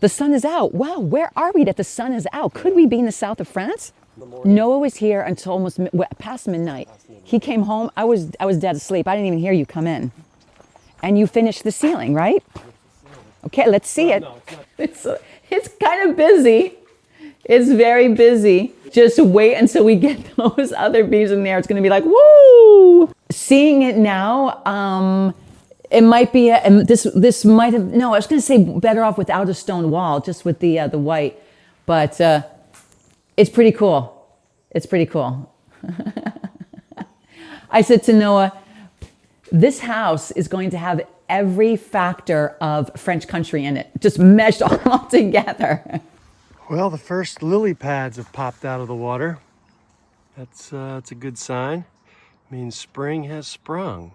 The sun is out. Wow, where are we that the sun is out? Could we be in the south of France? Noah was here until almost past midnight. He came home. I was dead asleep. I didn't even hear you come in. And you finished the ceiling, right? Okay, let's see it. It's kind of busy. It's very busy. Just wait until we get those other beams in there. It's going to be like, woo! Seeing it now, it might be, this might have, no, I was going to say better off without a stone wall, just with the white. But it's pretty cool. It's pretty cool. I said to Noah, this house is going to have every factor of French country in it, just meshed all together. Well, the first lily pads have popped out of the water. That's a good sign. It means spring has sprung.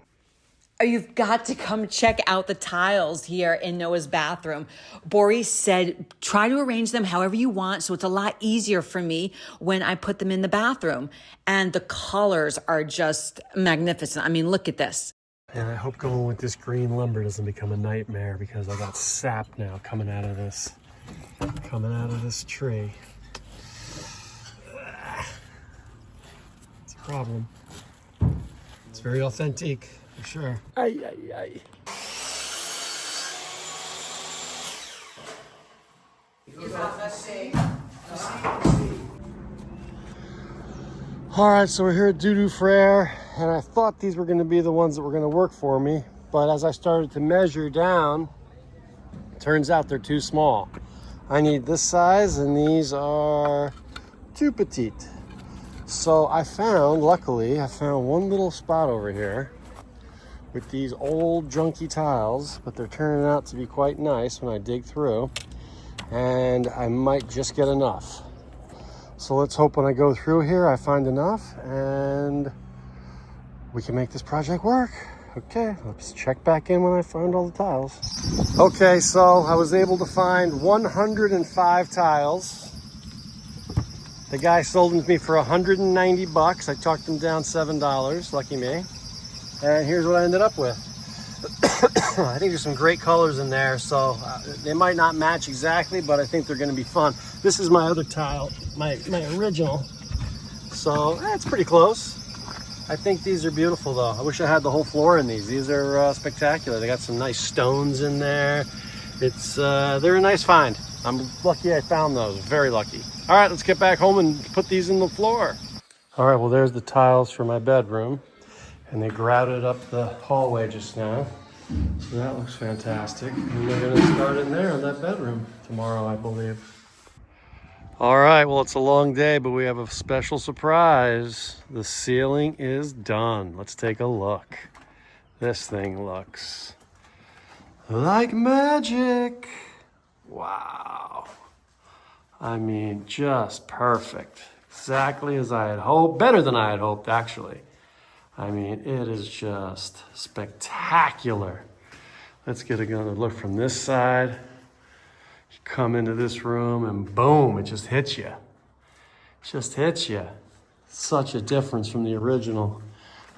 Oh, you've got to come check out the tiles here in Noah's bathroom. Boris said, try to arrange them however you want, so it's a lot easier for me when I put them in the bathroom. And the colors are just magnificent. I mean, look at this. And I hope going with this green lumber doesn't become a nightmare, because I got sap now coming out of this tree. It's a problem. It's very authentic, for sure. Ay, ay, ay. All right, so we're here at Doudou Frere, and I thought these were going to be the ones that were going to work for me, but as I started to measure down, turns out they're too small. I need this size, and these are too petite. So luckily, I found one little spot over here with these old junky tiles, but they're turning out to be quite nice when I dig through, and I might just get enough. So let's hope when I go through here, I find enough and we can make this project work. Okay, let's check back in when I find all the tiles. Okay, so I was able to find 105 tiles. The guy sold them to me for 190 bucks. I talked them down $7, lucky me. And here's what I ended up with. I think there's some great colors in there, so they might not match exactly, but I think they're gonna be fun. This is my other tile, my original. So it's pretty close. I think these are beautiful though. I wish I had the whole floor in these. These are spectacular. They got some nice stones in there. They're a nice find. I'm lucky I found those, very lucky. All right, let's get back home and put these in the floor. All right, well, there's the tiles for my bedroom, and they grouted up the hallway just now. So that looks fantastic. And we're gonna start in there in that bedroom tomorrow, I believe. All right, well, it's a long day, but we have a special surprise. The ceiling is done. Let's take a look. This thing looks like magic. Wow. I mean, just perfect. Exactly as I had hoped. Better than I had hoped, actually. I mean, it is just spectacular. Let's get another look from this side. You come into this room and boom, it just hits you. It just hits you. Such a difference from the original.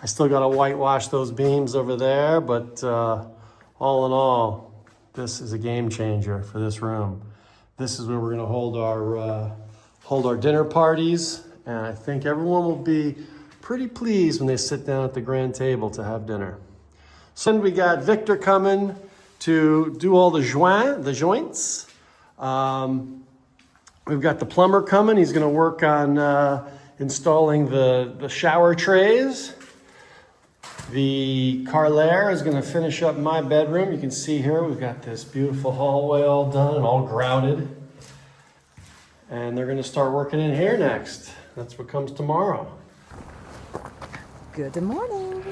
I still got to whitewash those beams over there, but all in all, this is a game changer for this room. This is where we're going to hold our dinner parties, and I think everyone will be pretty pleased when they sit down at the grand table to have dinner. So then we got Victor coming to do all the joints. We've got the plumber coming. He's going to work on installing the shower trays. The carreleur is going to finish up my bedroom. You can see here we've got this beautiful hallway all done and all grouted. And they're going to start working in here next. That's what comes tomorrow. Good morning.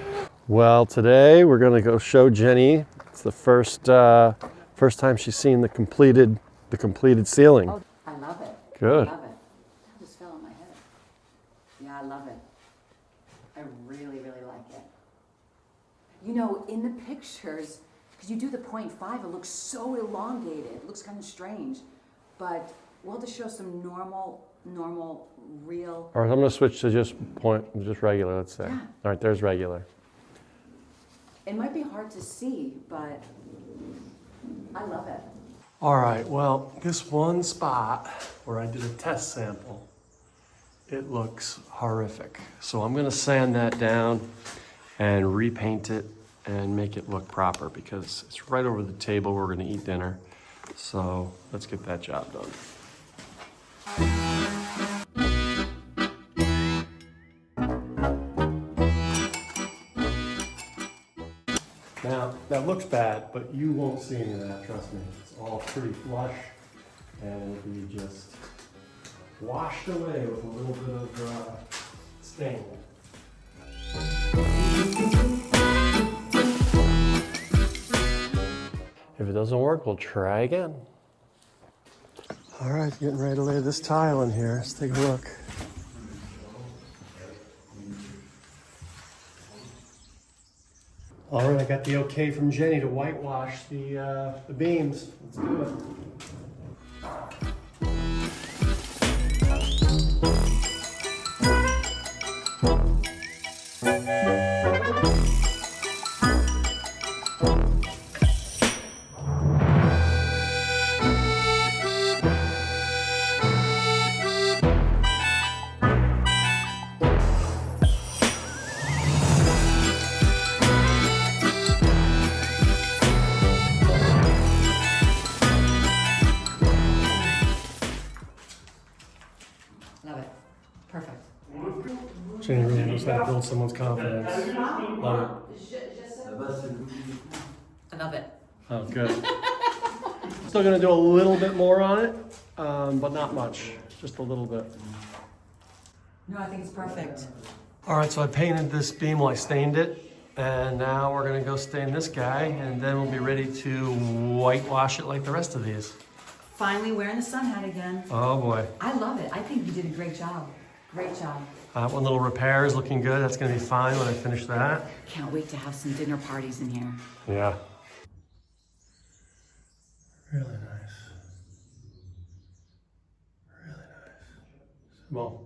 Well, today we're going to go show Jenny. It's the first time she's seen the completed ceiling. Oh, I love it. Good. I love it. That just fell on my head. Yeah, I love it. I really, really like it. You know, in the pictures, because you do the 0.5, it looks so elongated. It looks kind of strange. But we'll just show some normal, real. All right, I'm going to switch to just regular, let's say. Yeah. All right, there's regular. It might be hard to see, but I love it. All right, well, this one spot where I did a test sample, it looks horrific. So I'm gonna sand that down and repaint it and make it look proper because it's right over the table where we're gonna eat dinner. So let's get that job done. Now, that looks bad, but you won't see any of that, trust me. It's all pretty flush and it'll be just washed away with a little bit of stain. If it doesn't work, we'll try again. All right, getting ready to lay this tile in here. Let's take a look. All right, I got the okay from Jenny to whitewash the beams. Let's do it. Love it. Perfect. Jenny really knows how to build someone's confidence. Love I love it. it. Oh, good. Still gonna do a little bit more on it, but not much, just a little bit. No, I think it's perfect. All right, so I painted this beam, well, I stained it, and now we're gonna go stain this guy, and then we'll be ready to whitewash it like the rest of these. Finally wearing the sun hat again. Oh boy. I love it. I think you did a great job. Great job. One little repair is looking good. That's gonna be fine when I finish that. Can't wait to have some dinner parties in here. Yeah. Really nice. Really nice. Bon.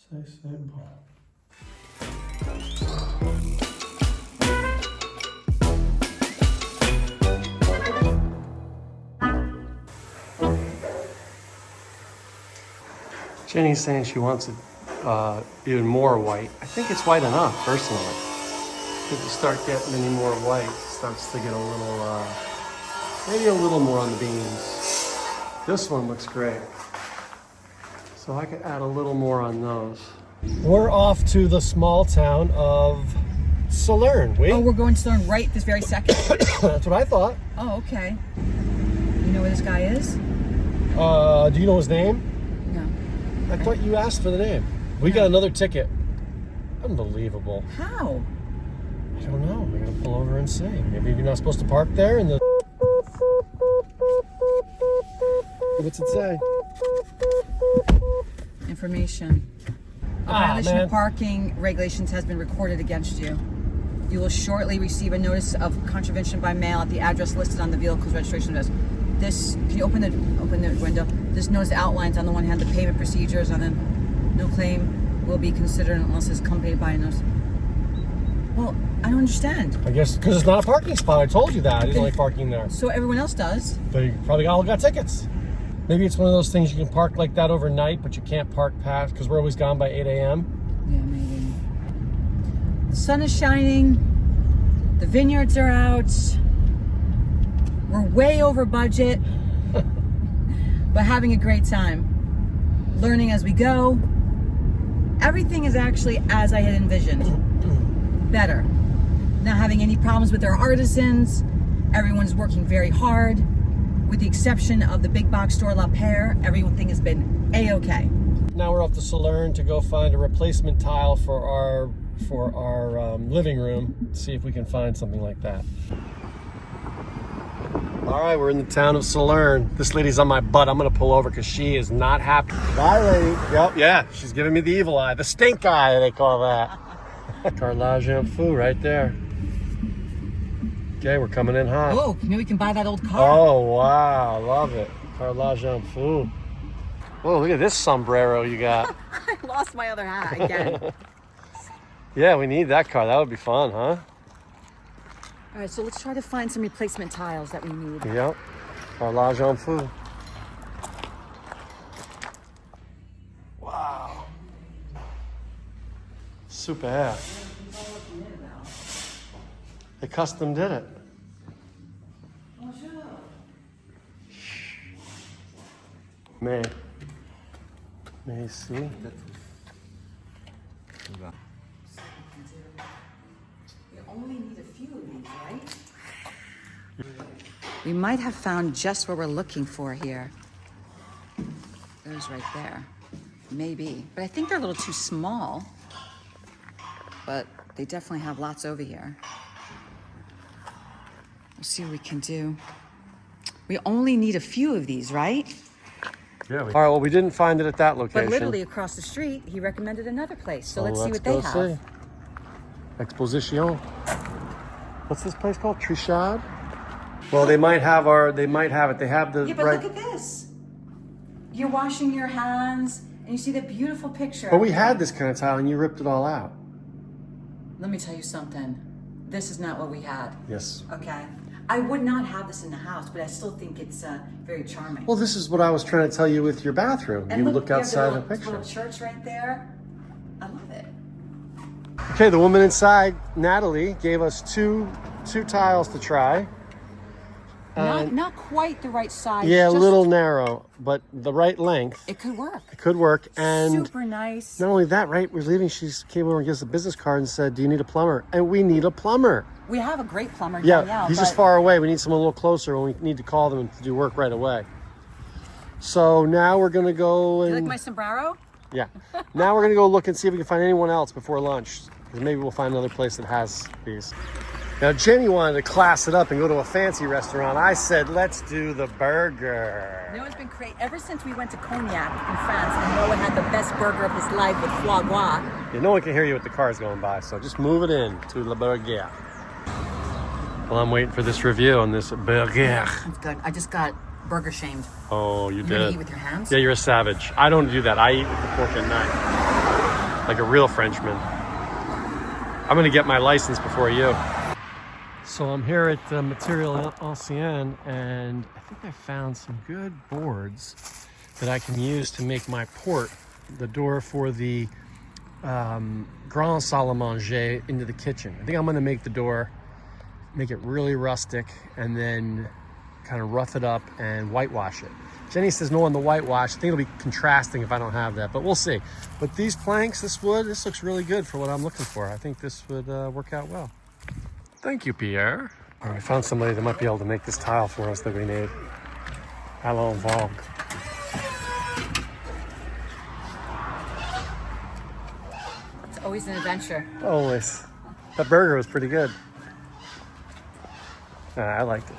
C'est bon. Jenny's saying she wants it even more white. I think it's white enough, personally. If you start getting any more white, it starts to get a little, maybe a little more on the beams. This one looks great. So I could add a little more on those. We're off to the small town of Salernes. Oh, we're going to learn right this very second. That's what I thought. Oh, okay. You know where this guy is? Do you know his name? No. I thought you asked for the name. We got another ticket. Unbelievable. How? I don't know. We're gonna pull over and see. Maybe you're not supposed to park there and the... What's it say? Information. A violation of parking regulations has been recorded against you. You will shortly receive a notice of contravention by mail at the address listed on the vehicle's registration notice. This, can you open the window? This notice outlines on the one hand the payment procedures, and then no claim will be considered unless it's accompanied by a notice. Well, I don't understand. I guess because it's not a parking spot. I told you that. There's only parking there. So everyone else does. They probably all got tickets. Maybe it's one of those things you can park like that overnight, but you can't park past because we're always gone by 8 a.m. Yeah, maybe. The sun is shining. The vineyards are out. We're way over budget, but having a great time. Learning as we go. Everything is actually as I had envisioned. Better. Not having any problems with our artisans. Everyone's working very hard. With the exception of the big box store La Paire, everything has been A-okay. Now we're off to Salernes to go find a replacement tile for our living room. See if we can find something like that. All right, we're in the town of Salernes. This lady's on my butt. I'm gonna pull over because she is not happy. Bye, lady. Yep, yeah, she's giving me the evil eye. The stink eye, they call that. Carrelage en fou right there. Okay, we're coming in hot. Oh, maybe we can buy that old car. Oh, wow, love it. Carrelage en fou. Whoa, look at this sombrero you got. I lost my other hat again. Yeah, we need that car. That would be fun, huh? All right, so let's try to find some replacement tiles that we need. Yep. Carrelage en feu. Wow. Super. They custom did it. Mais ici. We only need a few of these, right? We might have found just what we're looking for here. Those right there. Maybe. But I think they're a little too small. But they definitely have lots over here. We'll see what we can do. We only need a few of these, right? Yeah. All right, well, we didn't find it at that location. But literally across the street, he recommended another place. So Well, let's see what they go have. see. Exposition. What's this place called? Trichard? Well, they might have it. They have the Yeah, but right. look at this. You're washing your hands, and you see the beautiful picture. But we had this kind of tile, and you ripped it all out. Let me tell you something. This is not what we had. Yes. Okay. I would not have this in the house, but I still think it's very charming. Well, this is what I was trying to tell you with your bathroom. And You look you have outside the little, picture. little church right there. I love it. Okay, the woman inside, Natalie, gave us two tiles to try. Not quite the right size. Yeah, a just- little narrow, but the right length. It could work. It could work. And Super nice. not only that, right? We're leaving. She came over and gave us a business card and said, "Do you need a plumber?" And we need a plumber. We have a great plumber, Yeah, Danielle, he's but just far away. We need someone a little closer, and we need to call them to do work right away. So now we're gonna go You and like my sombrero? yeah. Now we're gonna go look and see if we can find anyone else before lunch, because maybe we'll find another place that has these. Now Jenny wanted to class it up and go to a fancy restaurant. I said, let's do the burger. Noah's been great. Ever since we went to Cognac in France, and Noah had the best burger of his life with foie gras. Yeah, no one can hear you with the cars going by, so just move it in to Le Burger. Well, I'm waiting for this review on this burger. It's good. I just got burger shamed. Oh, you You're gonna did. eat with your hands? Yeah, you're a savage. I don't do that. I eat with the fork and knife, like a real Frenchman. I'm gonna get my license before you. So I'm here at Material Ancien, and I think I found some good boards that I can use to make my port, the door for the grand salle à manger into the kitchen. I think I'm gonna make the door, make it really rustic, and then kind of rough it up and whitewash it. Jenny says no on the whitewash. I think it'll be contrasting if I don't have that, but we'll see. But these planks, this wood, this looks really good for what I'm looking for. I think this would work out well. Thank you, Pierre. All right, we found somebody that might be able to make this tile for us that we need. Allons vogue. It's always an adventure. Always. That burger was pretty good. I liked it.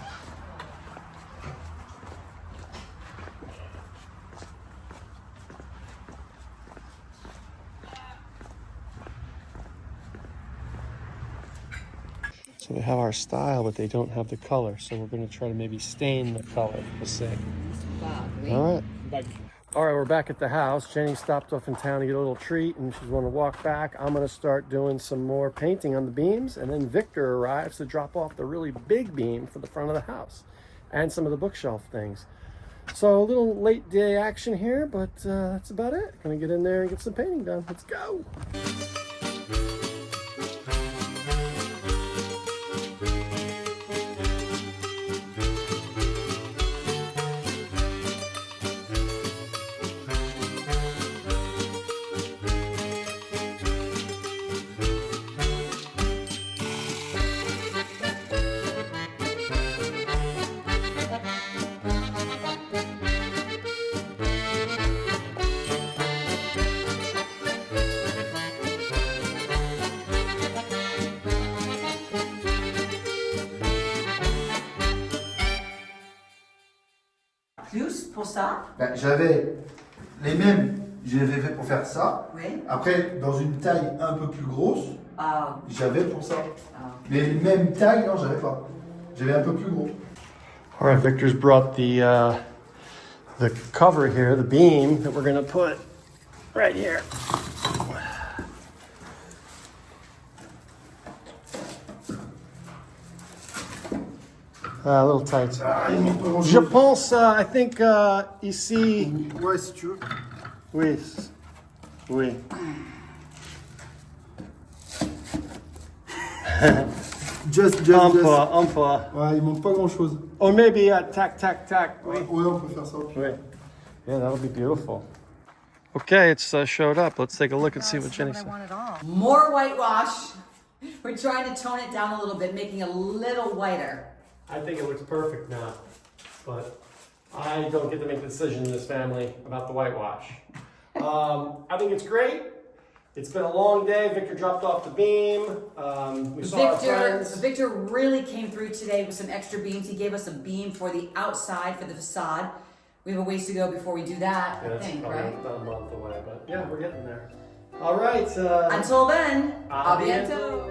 So they have our style, but they don't have the color. So we're going to try to maybe stain the color. We'll see. All right. All right, we're back at the house. Jenny stopped off in town to get a little treat, and she's going to walk back. I'm going to start doing some more painting on the beams, and then Victor arrives to drop off the really big beam for the front of the house and some of the bookshelf things. So a little late day action here, but that's about it. Going to get in there and get some painting done. Let's go. Plus pour ça? Ben, j'avais les mêmes, je les avais fait pour faire ça. Oui. Après, dans une taille un peu plus grosse, Ah. j'avais pour ça. Mais les mêmes tailles, non, j'avais pas. J'avais un peu plus gros. All right, Victor's brought the cover here, the beam that we're going to put right here. A little tight. Ah, il manque pas grand Je chose. pense, I think ici. Ouais, si tu veux. Oui. Oui. Just. Un peu. Ouais, il manque pas grand chose. Or maybe tack. Oui. Ouais, on peut faire ça. Oui. Yeah, that'll be beautiful. Okay, it's showed up. Let's take a look and see what Jenny said. More whitewash. We're trying to tone it down a little bit, making it a little whiter. I think it looks perfect now, but I don't get to make the decision in this family about the whitewash. I think it's great. It's been a long day. Victor dropped off the beam. We saw our friends. Victor really came through today with some extra beams. He gave us a beam for the outside, for the facade. We have a ways to go before we do that, Yeah, I that's think, probably right? about a month away, but yeah, we're getting there. All right. Until then, A a bientôt.